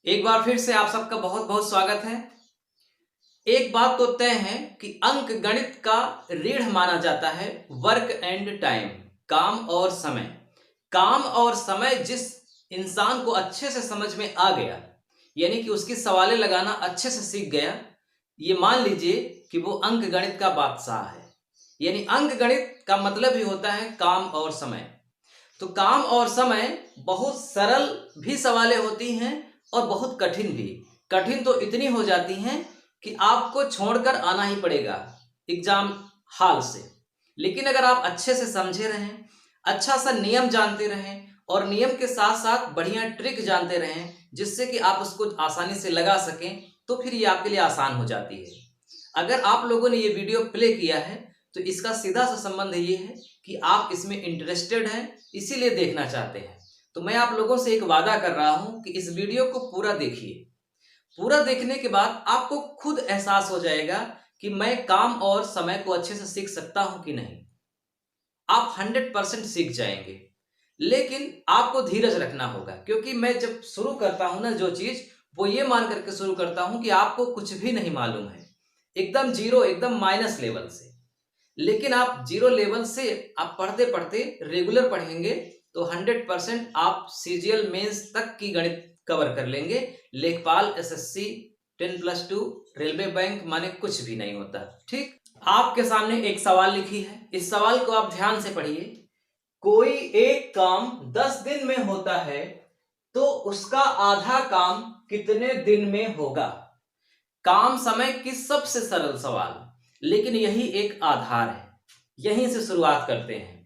एक बार फिर से आप सबका बहुत बहुत स्वागत है। एक बात तो तय है कि अंक गणित का रीढ़ माना जाता है वर्क एंड टाइम, काम और समय। काम और समय जिस इंसान को अच्छे से समझ में आ गया, यानी कि उसकी सवालें लगाना अच्छे से सीख गया, ये मान लीजिए कि वो अंक गणित का बादशाह है। यानी अंक गणित का मतलब ही होता है काम और समय। तो काम और समय बहुत सरल भी सवालें होती हैं और बहुत कठिन भी। कठिन तो इतनी हो जाती हैं कि आपको छोड़कर आना ही पड़ेगा एग्जाम हॉल से। लेकिन अगर आप अच्छे से समझे रहें, अच्छा सा नियम जानते रहें और नियम के साथ साथ बढ़िया ट्रिक जानते रहें जिससे कि आप उसको आसानी से लगा सकें, तो फिर ये आपके लिए आसान हो जाती है। अगर आप लोगों ने ये वीडियो प्ले किया है तो इसका सीधा सा संबंध ये है कि आप इसमें इंटरेस्टेड हैं, इसीलिए देखना चाहते हैं। तो मैं आप लोगों से एक वादा कर रहा हूं कि इस वीडियो को पूरा देखिए। पूरा देखने के बाद आपको खुद एहसास हो जाएगा कि मैं काम और समय को अच्छे से सीख सकता हूं कि नहीं। आप 100% सीख जाएंगे। लेकिन आपको धीरज रखना होगा, क्योंकि मैं जब शुरू करता हूं ना जो चीज, वो ये मान करके शुरू करता हूं कि आपको कुछ भी नहीं मालूम है, एकदम जीरो, एकदम माइनस लेवल से। लेकिन आप जीरो लेवल से आप पढ़ते पढ़ते रेगुलर पढ़ेंगे तो 100% आप सीजीएल मेंस तक की गणित कवर कर लेंगे। लेखपाल, एसएससी, 10+2, रेलवे बैंक माने कुछ भी नहीं होता। ठीक, आपके सामने एक सवाल लिखी है, इस सवाल को आप ध्यान से पढ़िए। कोई एक काम 10 दिन में होता है तो उसका आधा काम कितने दिन में होगा? काम समय की सबसे सरल सवाल, लेकिन यही एक आधार है। यहीं से शुरुआत करते हैं।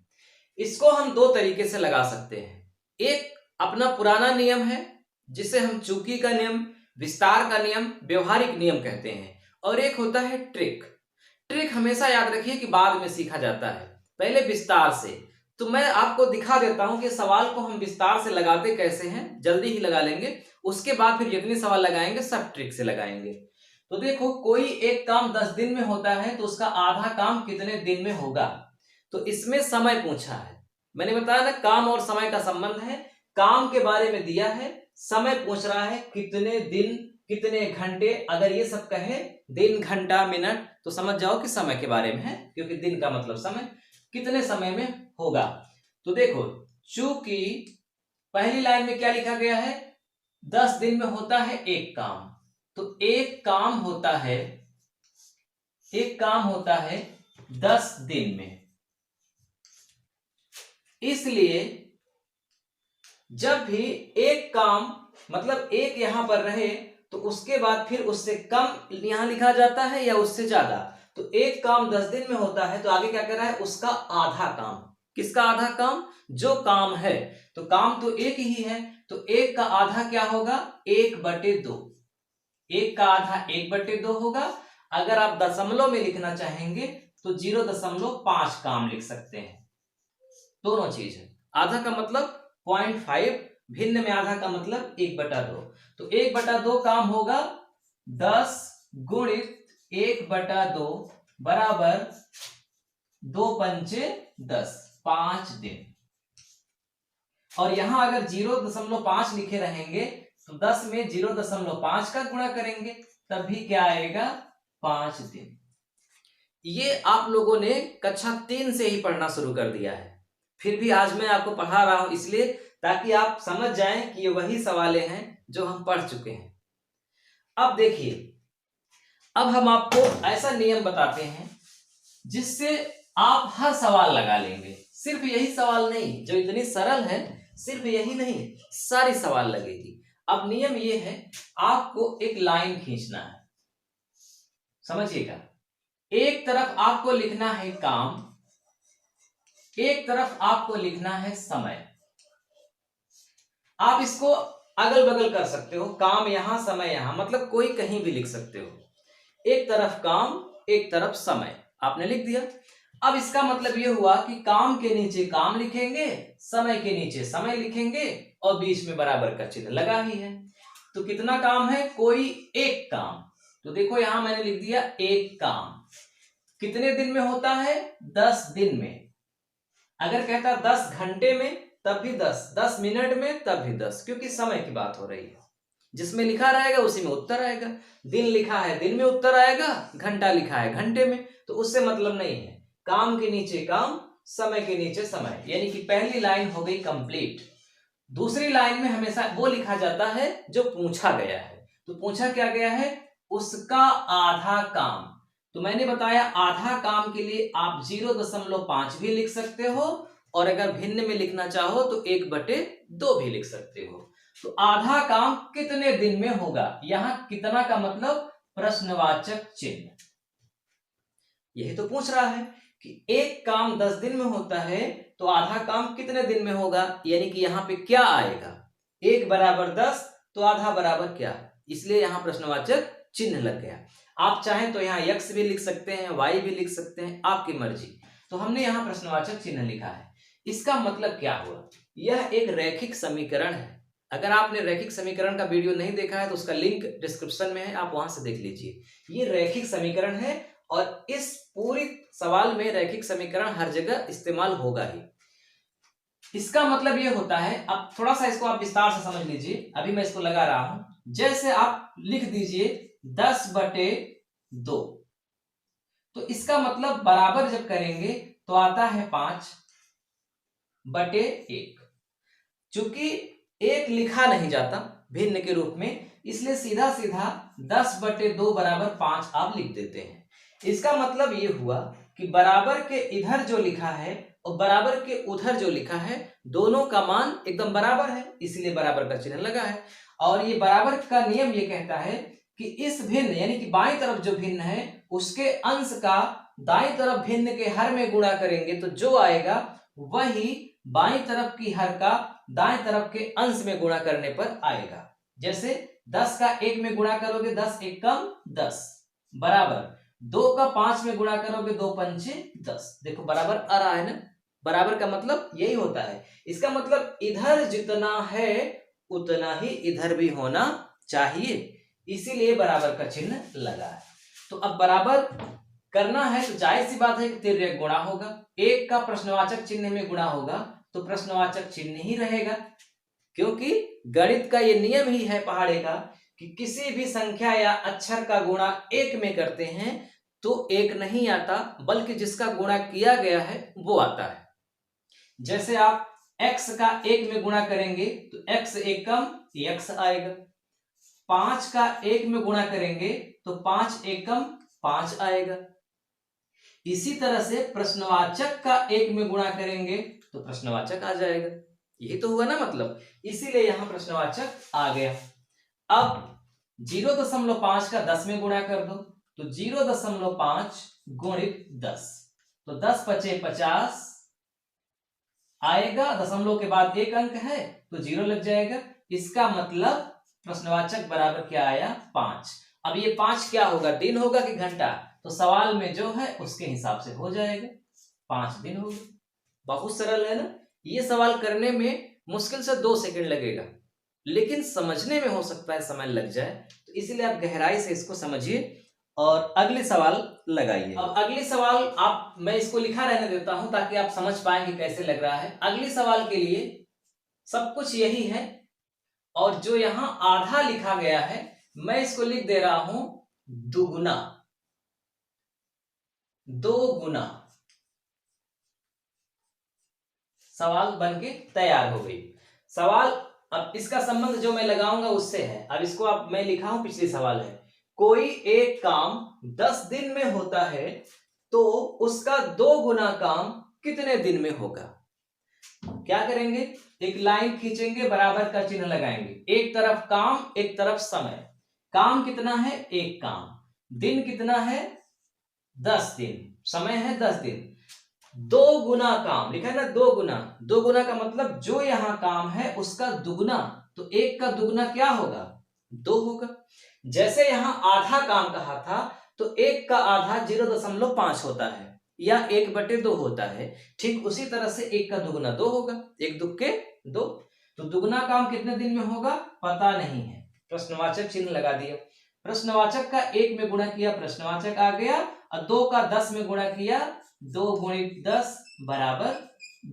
इसको हम दो तरीके से लगा सकते हैं। एक अपना पुराना नियम है जिसे हम चूकी का नियम, विस्तार का नियम, व्यवहारिक नियम कहते हैं। और एक होता है ट्रिक। ट्रिक हमेशा याद रखिए कि बाद में सीखा जाता है, पहले विस्तार से। तो मैं आपको दिखा देता हूं कि सवाल को हम विस्तार से लगाते कैसे हैं, जल्दी ही लगा लेंगे। उसके बाद फिर जितने सवाल लगाएंगे सब ट्रिक से लगाएंगे। तो देखो, कोई एक काम 10 दिन में होता है तो उसका आधा काम कितने दिन में होगा? तो इसमें समय पूछा है। मैंने बताया ना, काम और समय का संबंध है। काम के बारे में दिया है, समय पूछ रहा है कितने दिन, कितने घंटे। अगर ये सब कहे दिन, घंटा, मिनट, तो समझ जाओ कि समय के बारे में है, क्योंकि दिन का मतलब समय। कितने समय में होगा? तो देखो, चूंकि पहली लाइन में क्या लिखा गया है, 10 दिन में होता है एक काम। तो एक काम होता है 10 दिन में। इसलिए जब भी एक काम, मतलब एक यहां पर रहे, तो उसके बाद फिर उससे कम यहां लिखा जाता है या उससे ज्यादा। तो एक काम 10 दिन में होता है तो आगे क्या कर रहा है, उसका आधा काम। किसका आधा काम? जो काम है। तो काम तो एक ही है, तो एक का आधा क्या होगा? 1/2। एक का आधा 1/2 होगा। अगर आप दशमलव में लिखना चाहेंगे तो 0.5 काम लिख सकते हैं। दोनों चीज है। आधा का मतलब 0.5, भिन्न में आधा का मतलब 1/2। तो 1/2 काम होगा 10 गुणित 1/2 बराबर 2×5 = 10, 5 दिन। और यहां अगर 0.5 लिखे रहेंगे तो 10 में 0.5 का गुणा करेंगे, तब भी क्या आएगा? 5 दिन। ये आप लोगों ने कक्षा 3 से ही पढ़ना शुरू कर दिया है, फिर भी आज मैं आपको पढ़ा रहा हूं इसलिए ताकि आप समझ जाएं कि ये वही सवालें हैं जो हम पढ़ चुके हैं। अब देखिए, अब हम आपको ऐसा नियम बताते हैं जिससे आप हर सवाल लगा लेंगे। सिर्फ यही सवाल नहीं, जो इतनी सरल है, सिर्फ यही नहीं, सारी सवाल लगेगी। अब नियम ये है, आपको एक लाइन खींचना है। समझिएगा, एक तरफ आपको लिखना है काम, एक तरफ आपको लिखना है समय। आप इसको अगल बगल कर सकते हो, काम यहां समय यहां, मतलब कोई कहीं भी लिख सकते हो। एक तरफ काम, एक तरफ समय, आपने लिख दिया। अब इसका मतलब यह हुआ कि काम के नीचे काम लिखेंगे, समय के नीचे समय लिखेंगे, और बीच में बराबर का चिन्ह लगा ही है। तो कितना काम है? कोई एक काम। तो देखो यहां मैंने लिख दिया एक काम। कितने दिन में होता है? 10 दिन में। अगर कहता 10 घंटे में तब भी 10, 10 मिनट में तब भी 10, क्योंकि समय की बात हो रही है। जिसमें लिखा रहेगा उसी में उत्तर आएगा। दिन लिखा है दिन में उत्तर आएगा, घंटा लिखा है घंटे में, तो उससे मतलब नहीं है। काम के नीचे काम, समय के नीचे समय, यानी कि पहली लाइन हो गई कंप्लीट। दूसरी लाइन में हमेशा वो लिखा जाता है जो पूछा गया है। तो पूछा क्या गया है? उसका आधा काम। तो मैंने बताया आधा काम के लिए आप 0.5 भी लिख सकते हो, और अगर भिन्न में लिखना चाहो तो 1/2 भी लिख सकते हो। तो आधा काम कितने दिन में होगा? यहां कितना का मतलब प्रश्नवाचक चिन्ह। यही तो पूछ रहा है कि एक काम 10 दिन में होता है, तो आधा काम कितने दिन में होगा, यानी कि यहाँ पे क्या आएगा? 1 बराबर 10, तो आधा बराबर क्या? इसलिए यहाँ प्रश्नवाचक चिन्ह लग गया। आप चाहें तो यहाँ x भी लिख सकते हैं, y भी लिख सकते हैं, आपकी मर्जी। तो हमने यहाँ प्रश्नवाचक चिन्ह लिखा है। इसका मतलब क्या हुआ? यह एक रैखिक समीकरण है। अगर आपने रैखिक समीकरण का वीडियो नहीं देखा है तो उसका लिंक डिस्क्रिप्शन में है, आप वहां से देख लीजिए। ये रैखिक समीकरण है, और इस पूरी सवाल में रैखिक समीकरण हर जगह इस्तेमाल होगा ही। इसका मतलब ये होता है, अब थोड़ा सा इसको आप विस्तार से समझ लीजिए। अभी मैं इसको लगा रहा हूं। जैसे आप लिख दीजिए 10/2, तो इसका मतलब बराबर जब करेंगे तो आता है 5/1। चूंकि 1 लिखा नहीं जाता भिन्न के रूप में, इसलिए सीधा सीधा 10/2 बराबर 5 आप लिख देते हैं। इसका मतलब ये हुआ कि बराबर के इधर जो लिखा है और बराबर के उधर जो लिखा है, दोनों का मान एकदम बराबर है, इसलिए बराबर का चिन्ह लगा है। और ये बराबर का नियम ये कहता है कि इस भिन्न यानी कि बाईं तरफ जो भिन्न है उसके अंश का दाईं तरफ भिन्न के हर में गुणा करेंगे तो जो आएगा वही बाईं तरफ की हर का दाएं तरफ के अंश में गुणा करने पर आएगा। जैसे 10 का 1 में गुणा करोगे 10 1 कम 10, बराबर 2 का 5 में गुणा करोगे 2 पंचे 10। देखो बराबर आ रहा है ना? बराबर का मतलब यही होता है। इसका मतलब इधर जितना है उतना ही इधर भी होना चाहिए, इसीलिए बराबर का चिन्ह लगा है। तो अब बराबर करना है तो जाहिर सी बात है कि तिर्यक गुणा होगा। 1 का प्रश्नवाचक चिन्ह में गुणा होगा तो प्रश्नवाचक चिन्ह ही रहेगा, क्योंकि गणित का ये नियम ही है पहाड़े का कि किसी भी संख्या या अक्षर का गुणा 1 में करते हैं तो 1 नहीं आता, बल्कि जिसका गुणा किया गया है वो आता है। जैसे आप x का 1 में गुणा करेंगे तो x 1 कम x आएगा। 5 का 1 में गुणा करेंगे तो 5 1 कम 5 आएगा। इसी तरह से प्रश्नवाचक का 1 में गुणा करेंगे तो प्रश्नवाचक आ जाएगा। यही तो हुआ ना मतलब, इसीलिए यहां प्रश्नवाचक आ गया। अब 0.5 का 10 में गुणा कर दो तो 0.5 गुणित 10, तो 10 पचे 50 आएगा। दशमलव के बाद 1 अंक है तो 0 लग जाएगा। इसका मतलब प्रश्नवाचक बराबर क्या आया? 5। अब ये 5 क्या होगा? दिन होगा कि घंटा? तो सवाल में जो है उसके हिसाब से हो जाएगा, 5 दिन होगा। बहुत सरल है ना? ये सवाल करने में मुश्किल से 2 सेकंड लगेगा, लेकिन समझने में हो सकता है समय लग जाए। तो इसीलिए आप गहराई से इसको समझिए और अगले सवाल लगाइए। अब अगले सवाल मैं इसको लिखा रहने देता हूं ताकि आप समझ पाएं कि कैसे लग रहा है। अगले सवाल के लिए सब कुछ यही है, और जो यहां आधा लिखा गया है मैं इसको लिख दे रहा हूं दुगुना, 2 गुना। सवाल बनके तैयार हो गई। सवाल अब इसका संबंध जो मैं लगाऊंगा उससे है। अब इसको अब मैं लिखा हूं, पिछली सवाल है, कोई एक काम 10 दिन में होता है तो उसका 2 गुना काम कितने दिन में होगा? क्या करेंगे? एक लाइन खींचेंगे, बराबर का चिन्ह लगाएंगे, एक तरफ काम एक तरफ समय। काम कितना है? 1 काम। दिन कितना है? 10 दिन। समय है 10 दिन। 2 गुना काम लिखा है ना, 2 गुना। 2 गुना का मतलब जो यहां काम है उसका दुगुना, तो 1 का दुगुना क्या होगा? 2 होगा। जैसे यहां आधा काम कहा था तो 1 का आधा 0.5 होता है या 1/2 होता है। ठीक उसी तरह से 1 का दुगुना 2 होगा, 1 दुक्के 2। तो दुगुना काम कितने दिन में होगा पता नहीं है, प्रश्नवाचक चिन्ह लगा दिया। प्रश्नवाचक का 1 में गुणा किया, प्रश्नवाचक आ गया, और 2 का 10 में गुणा किया, 2 गुणित 10 बराबर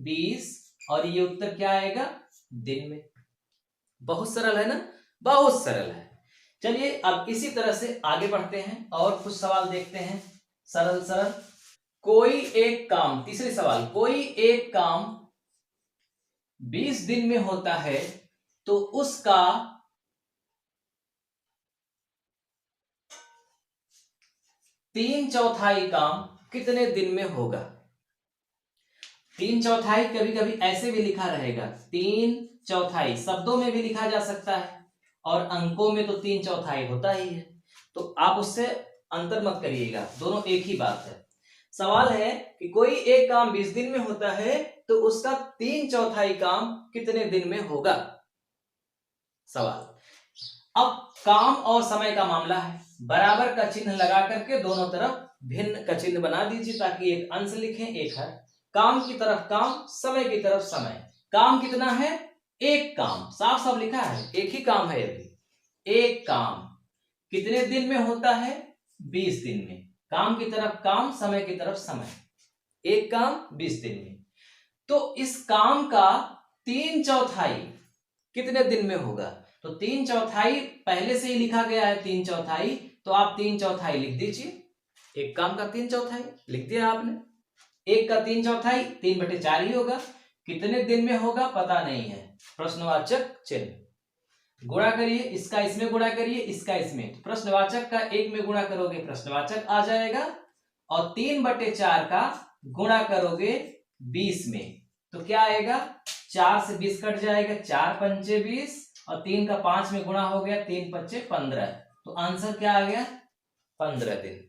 20, और ये उत्तर क्या आएगा? दिन में। बहुत सरल है ना? बहुत सरल है। चलिए अब इसी तरह से आगे बढ़ते हैं और कुछ सवाल देखते हैं सरल सरल। कोई एक काम, तीसरे सवाल, कोई एक काम 20 दिन में होता है तो उसका 3/4 काम कितने दिन में होगा? 3/4 कभी कभी ऐसे भी लिखा रहेगा, 3/4 शब्दों में भी लिखा जा सकता है और अंकों में तो 3/4 होता ही है, तो आप उससे अंतर मत करिएगा, दोनों एक ही बात है। सवाल है कि कोई एक काम 20 दिन में होता है तो उसका 3/4 काम कितने दिन में होगा? सवाल। अब काम और समय का मामला है, बराबर का चिन्ह लगा करके दोनों तरफ भिन्न का चिन्ह बना दीजिए ताकि एक अंश लिखें एक है। काम की तरफ काम, समय की तरफ समय। काम कितना है? एक काम, साफ साफ लिखा है, एक ही काम है अभी। एक काम कितने दिन में होता है? 20 दिन में। काम की तरफ काम, समय की तरफ समय। एक काम 20 दिन में, तो इस काम का 3/4 कितने दिन में होगा? तो 3/4 पहले से ही लिखा गया है 3/4, तो आप 3/4 लिख दीजिए। एक काम का 3/4 लिख दिया आपने। एक का 3/4 3/4 ही होगा। कितने दिन में होगा पता नहीं है, प्रश्नवाचक चिन्ह। गुणा करिए, इसका इसमें गुणा करिए, इसका इसमें। प्रश्नवाचक का 1 में गुणा करोगे प्रश्नवाचक आ जाएगा और 3/4 का गुणा करोगे 20 में तो क्या आएगा? 4 से 20 कट जाएगा, 4 पंचे 20 और 3 का 5 में गुणा हो गया, 3 पंचे 15। तो आंसर क्या आ गया? 15 दिन।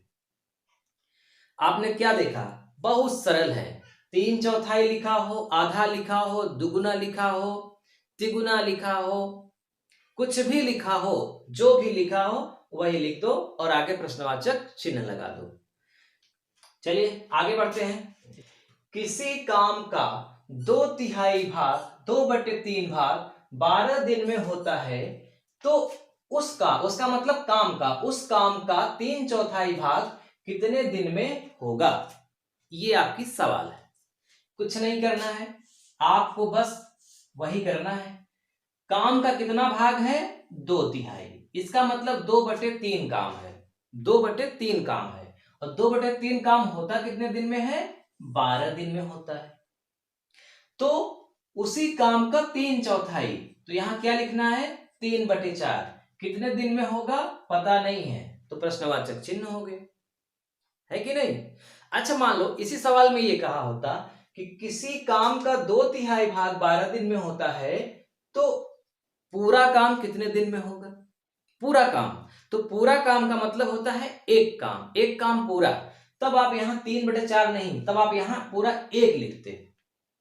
आपने क्या देखा? बहुत सरल है। 3/4 लिखा हो, आधा लिखा हो, दुगुना लिखा हो, तिगुना लिखा हो, कुछ भी लिखा हो, जो भी लिखा हो वही लिख दो और आगे प्रश्नवाचक चिन्ह लगा दो। चलिए आगे बढ़ते हैं। किसी काम का 2/3 भाग, 2/3 भाग 12 दिन में होता है तो उसका मतलब काम का, उस काम का 3/4 भाग कितने दिन में होगा? ये आपकी सवाल है। कुछ नहीं करना है आपको, बस वही करना है। काम का कितना भाग है? 2/3। इसका मतलब 2/3 काम है, 2/3 काम है और 2/3 काम होता कितने दिन में है? 12 दिन में होता है। तो उसी काम का 3/4, तो यहां क्या लिखना है? 3/4। कितने दिन में होगा पता नहीं है, तो प्रश्नवाचक चिन्ह हो गए, है कि नहीं? अच्छा मान लो इसी सवाल में ये कहा होता कि किसी काम का 2/3 भाग 12 दिन में होता है तो पूरा काम कितने दिन में होगा? पूरा काम, तो पूरा काम का मतलब होता है एक काम, एक काम पूरा। तब आप यहाँ 3/4 नहीं, तब आप यहाँ पूरा एक लिखते,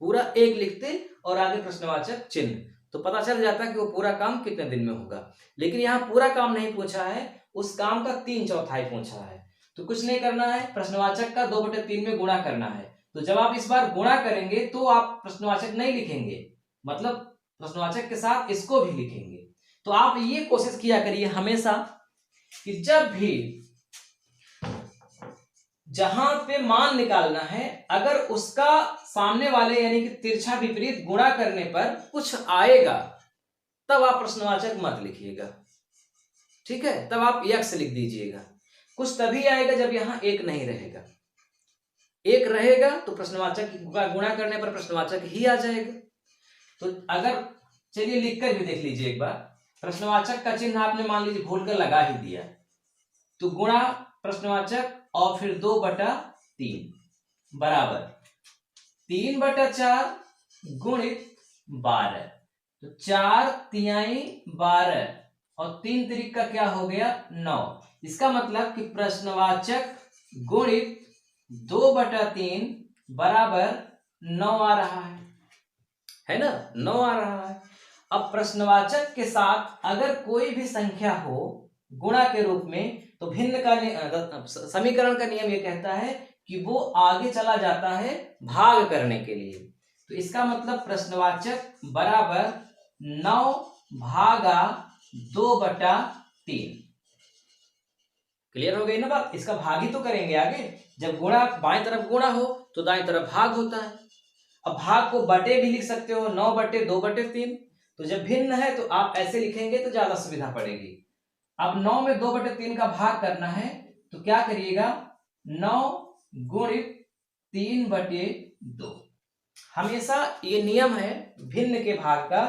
पूरा एक लिखते और आगे प्रश्नवाचक चिन्ह, तो पता चल जाता कि वो पूरा काम कितने दिन में होगा। लेकिन यहाँ पूरा काम नहीं पूछा है, उस काम का 3/4 पूछा है, तो कुछ नहीं करना है, प्रश्नवाचक का 2/3 में गुणा करना है। तो जब आप इस बार गुणा करेंगे तो आप प्रश्नवाचक नहीं लिखेंगे, मतलब प्रश्नवाचक के साथ इसको भी लिखेंगे। तो आप ये कोशिश किया करिए हमेशा कि जब भी जहां पे मान निकालना है, अगर उसका सामने वाले यानी कि तिरछा विपरीत गुणा करने पर कुछ आएगा तब आप प्रश्नवाचक मत लिखिएगा, ठीक है? तब आप यक्ष लिख दीजिएगा। कुछ तभी आएगा जब यहां एक नहीं रहेगा, एक रहेगा तो प्रश्नवाचक गुणा करने पर प्रश्नवाचक ही आ जाएगा। तो अगर चलिए लिखकर भी देख लीजिए एक बार, प्रश्नवाचक का चिन्ह आपने मान लीजिए भूलकर लगा ही दिया, तो गुणा प्रश्नवाचक और फिर 2/3 बराबर 3/4 गुणित 12, तो 4×3 12 और 3 त्रिक का क्या हो गया? 9। इसका मतलब कि प्रश्नवाचक गुणित 2/3 बराबर 9 आ रहा है ना? 9 आ रहा है। अब प्रश्नवाचक के साथ अगर कोई भी संख्या हो गुणा के रूप में तो भिन्न का समीकरण का नियम ये कहता है कि वो आगे चला जाता है भाग करने के लिए। तो इसका मतलब प्रश्नवाचक बराबर 9 भागा 2/3। क्लियर हो गई ना बात? इसका भाग ही तो करेंगे आगे, जब गुणा बाएं तरफ गुणा हो तो दाएं तरफ भाग होता है। अब भाग को बटे भी लिख सकते हो, 9/2/3, तो जब भिन्न है तो आप ऐसे लिखेंगे तो ज्यादा सुविधा पड़ेगी। अब 9 में 2/3 का भाग करना है तो क्या करिएगा, 9 गुणित 3/2। हमेशा ये नियम है भिन्न के भाग का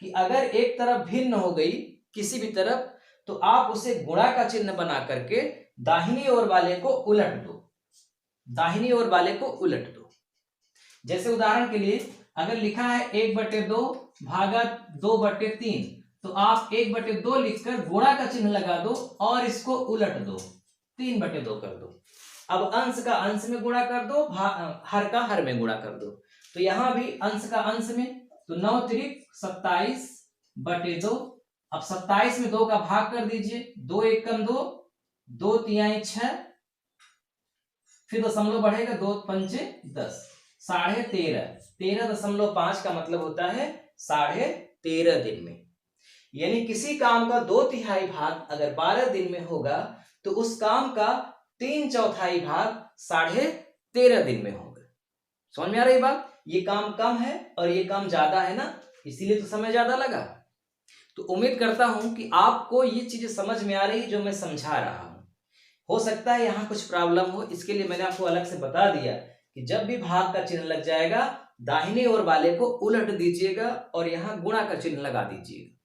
कि अगर एक तरफ भिन्न हो गई किसी भी तरफ तो आप उसे गुणा का चिन्ह बना करके दाहिनी ओर वाले को उलट दो, दाहिनी ओर वाले को उलट दो। जैसे उदाहरण के लिए अगर लिखा है 1/2 भागा 2/3 तो आप 1/2 लिखकर गुणा का चिन्ह लगा दो और इसको उलट दो, 3/2 कर दो। अब अंश का अंश में गुणा कर दो, हर का हर में गुणा कर दो। तो यहां भी अंश का अंश में, तो 9 त्रिक 27/2। अब 27 में 2 का भाग कर दीजिए, 2 एकम 2, 2 तिहाई 6, फिर दशमलव बढ़ेगा, 2 पंचे 10, 13.5। 13.5 का मतलब होता है 13.5 दिन में। यानी किसी काम का 2/3 भाग अगर 12 दिन में होगा तो उस काम का 3/4 भाग 13.5 दिन में होगा। समझ में आ रही बात? ये काम कम है और ये काम ज्यादा है ना, इसीलिए तो समय ज्यादा लगा। तो उम्मीद करता हूं कि आपको ये चीजें समझ में आ रही जो मैं समझा रहा हूं। हो सकता है यहाँ कुछ प्रॉब्लम हो, इसके लिए मैंने आपको अलग से बता दिया कि जब भी भाग का चिन्ह लग जाएगा दाहिने ओर वाले को उलट दीजिएगा और यहाँ गुणा का चिन्ह लगा दीजिएगा।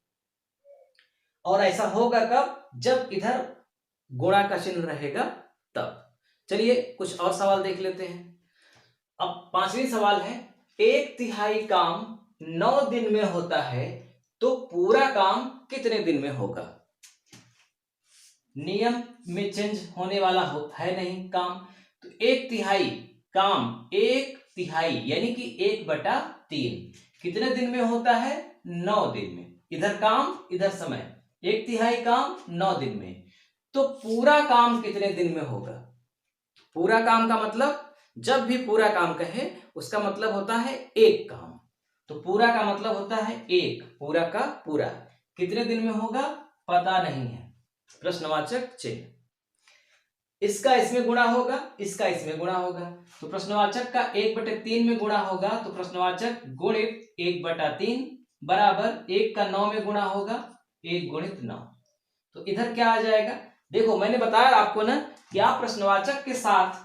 और ऐसा होगा कब? जब इधर गुणा का चिन्ह रहेगा तब। चलिए कुछ और सवाल देख लेते हैं। अब 5वीं सवाल है, 1/3 काम 9 दिन में होता है तो पूरा काम कितने दिन में होगा? नियम में चेंज होने वाला है नहीं काम, तो 1/3 काम 1/3 यानी कि 1/3 कितने दिन में होता है? 9 दिन में। इधर काम इधर समय, 1/3 काम 9 दिन में। तो पूरा काम कितने दिन में होगा? पूरा काम का मतलब, जब भी पूरा काम कहे उसका मतलब होता है एक काम। तो पूरा का मतलब होता है एक, पूरा का पूरा। कितने दिन में होगा पता नहीं है, प्रश्नवाचक चिन्ह। इसका इसमें गुणा होगा, इसका इसमें गुणा होगा। तो प्रश्नवाचक का 1/3 में गुणा होगा तो प्रश्नवाचक गुणित 1/3 बराबर 1 का 9 में गुणा होगा, 1 गुणित 9। तो इधर क्या आ जाएगा? देखो मैंने बताया आपको ना कि आप प्रश्नवाचक के साथ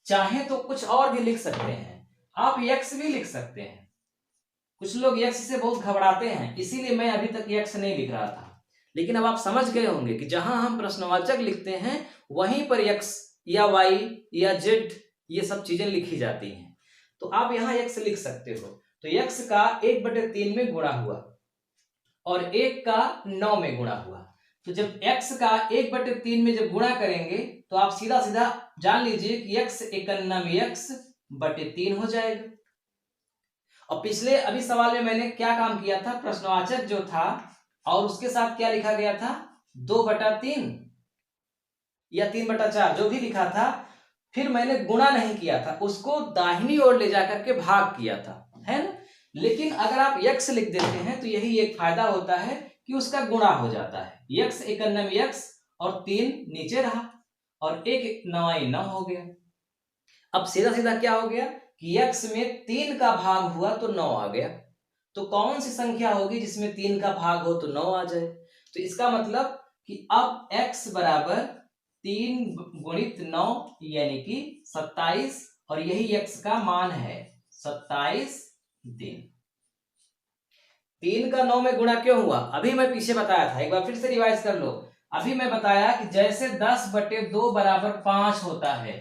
चाहे तो कुछ और भी लिख सकते हैं, आप यक्स भी लिख सकते हैं। कुछ लोग यक्स से बहुत घबराते हैं, इसीलिए मैं अभी तक यक्स नहीं लिख रहा था। लेकिन अब आप समझ गए होंगे कि जहां हम प्रश्नवाचक लिखते हैं वहीं पर यक्स या वाई या जेड ये सब चीजें लिखी जाती हैं। तो आप यहाँ यक्स लिख सकते हो। तो यक्स का 1/3 में गुणा हुआ और 1 का 9 में गुणा हुआ। तो जब x का 1/3 में जब गुणा करेंगे तो आप सीधा सीधा जान लीजिए कि x एकन्नम x/3 हो जाएगा। और पिछले अभी सवाल में मैंने क्या काम किया था, प्रश्नवाचक जो था और उसके साथ क्या लिखा गया था, 2/3 या 3/4 जो भी लिखा था, फिर मैंने गुणा नहीं किया था, उसको दाहिनी ओर ले जाकर के भाग किया था, है ना। लेकिन अगर आप यक्स लिख देते हैं तो यही एक फायदा होता है कि उसका गुणा हो जाता है। यक्स एकन्नम यक्स और 3 नीचे रहा और 1 9 9 हो गया। अब सीधा सीधा क्या हो गया कि यक्स में 3 का भाग हुआ तो 9 आ गया। तो कौन सी संख्या होगी जिसमें 3 का भाग हो तो 9 आ जाए? तो इसका मतलब कि अब x बराबर 3 गुणित 9 यानी कि 27 और यही x का मान है 27 दिन। 3 का 9 में गुणा क्यों हुआ? अभी मैं पीछे बताया था, एक बार फिर से रिवाइज कर लो। अभी मैं बताया कि जैसे 10/2 बराबर 5 होता है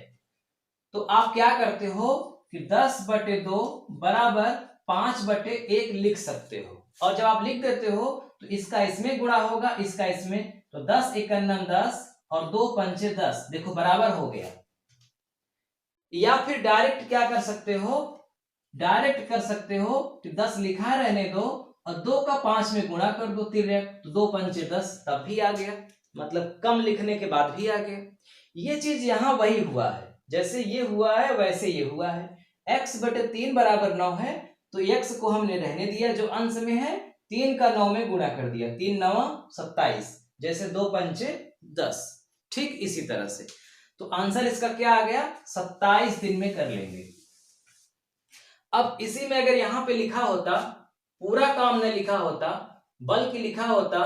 तो आप क्या करते हो कि 10/2 बराबर 5/1 लिख सकते हो। और जब आप लिख देते हो तो इसका इसमें गुणा होगा, इसका इसमें, तो 10 एकन्नम 10 और 2 पंचे 10, देखो बराबर हो गया। या फिर डायरेक्ट क्या कर सकते हो, डायरेक्ट कर सकते हो कि 10 लिखा रहने दो और 2 का 5 में गुणा कर दो तिर्यक, तो 2 पंचे 10 तब भी आ गया, मतलब कम लिखने के बाद भी आ गया। ये चीज यहां वही हुआ है, जैसे ये हुआ है वैसे ये हुआ है। x/3 बराबर 9 है तो x को हमने रहने दिया जो अंश में है, 3 का 9 में गुणा कर दिया, 3 9 27, जैसे 2 पंचे 10। ठीक इसी तरह से तो आंसर इसका क्या आ गया, 27 दिन में कर लेंगे। अब इसी में अगर यहां पे लिखा होता, पूरा काम न लिखा होता बल्कि लिखा होता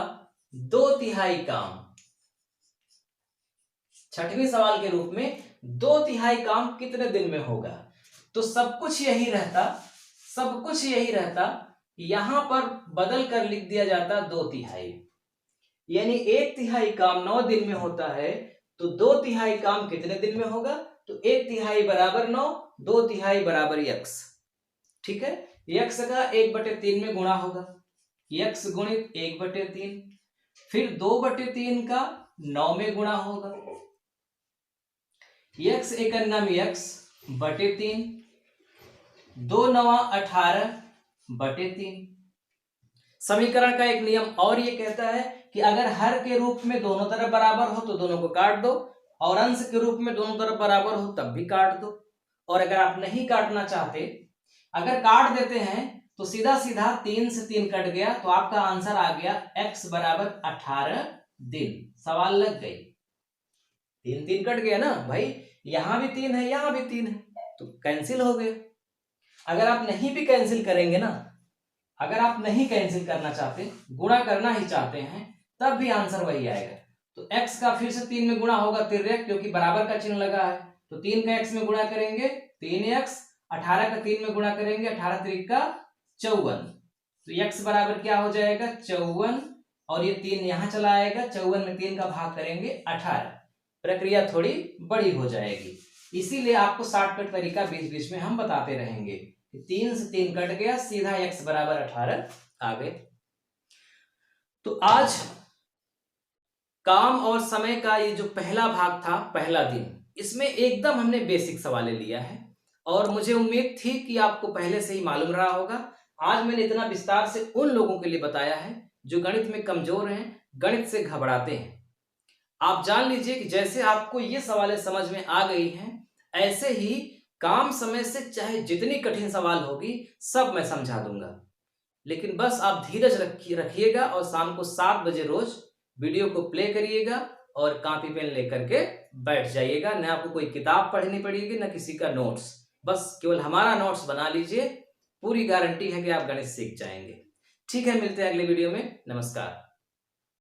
2/3 काम। छठवीं सवाल के रूप में 2/3 काम कितने दिन में होगा? तो सब कुछ यही रहता, यहां पर बदल कर लिख दिया जाता 2/3, यानी 1/3 काम 9 दिन में होता है, तो 2/3 काम कितने दिन में होगा? तो 1/3 बराबर 9, 2/3 बराबर x। ठीक है, x का 1/3 में गुणा होगा, x गुणित 1/3, फिर 2/3 का 9 में गुणा होगा, x एकन्ना में x बटे 3, 2 9 18/3। समीकरण का एक नियम और ये कहता है कि अगर हर के रूप में दोनों तरफ बराबर हो तो दोनों को काट दो, और अंश के रूप में दोनों तरफ बराबर हो तब भी काट दो। और अगर आप नहीं काटना चाहते, अगर काट देते हैं तो सीधा सीधा 3 से 3 कट गया, तो आपका आंसर आ गया x बराबर 18 दिन। सवाल लग गई, 3 3 कट गया ना भाई, यहां भी 3 है, यहां भी 3 है, तो कैंसिल हो गए। अगर आप नहीं भी कैंसिल करेंगे ना, अगर आप नहीं कैंसिल करना चाहते, गुणा करना ही चाहते हैं, तब भी आंसर वही आएगा। तो x का फिर से 3 में गुणा होगा तिर्यक, क्योंकि बराबर का चिन्ह लगा है, तो 3 का x में गुणा करेंगे 3x, 18 का 3 में गुणा करेंगे 18 3 का 54, तो x बराबर क्या हो जाएगा 54, और ये 3 यहां चला आएगा, 54 में 3 का भाग करेंगे 18, प्रक्रिया थोड़ी बड़ी हो जाएगी। इसीलिए आपको शॉर्टकट तरीका बीच बीच में हम बताते रहेंगे। 3 से 3 कट गया, सीधा x बराबर 18 आ गए। तो आज काम और समय का ये जो पहला भाग था, पहला दिन, इसमें एकदम हमने बेसिक सवालें लिया है, और मुझे उम्मीद थी कि आपको पहले से ही मालूम रहा होगा। आज मैंने इतना विस्तार से उन लोगों के लिए बताया है जो गणित में कमजोर हैं, गणित से घबराते हैं। आप जान लीजिए कि जैसे आपको ये सवालें समझ में आ गई हैं, ऐसे ही काम समय से चाहे जितनी कठिन सवाल होगी सब मैं समझा दूंगा। लेकिन बस आप धीरज रखिएगा, और शाम को 7 बजे रोज वीडियो को प्ले करिएगा और कॉपी पेन लेकर के बैठ जाइएगा। न आपको कोई किताब पढ़नी पड़ेगी, न किसी का नोट्स, बस केवल हमारा नोट्स बना लीजिए। पूरी गारंटी है कि आप गणित सीख जाएंगे। ठीक है, मिलते हैं अगले वीडियो में। नमस्कार।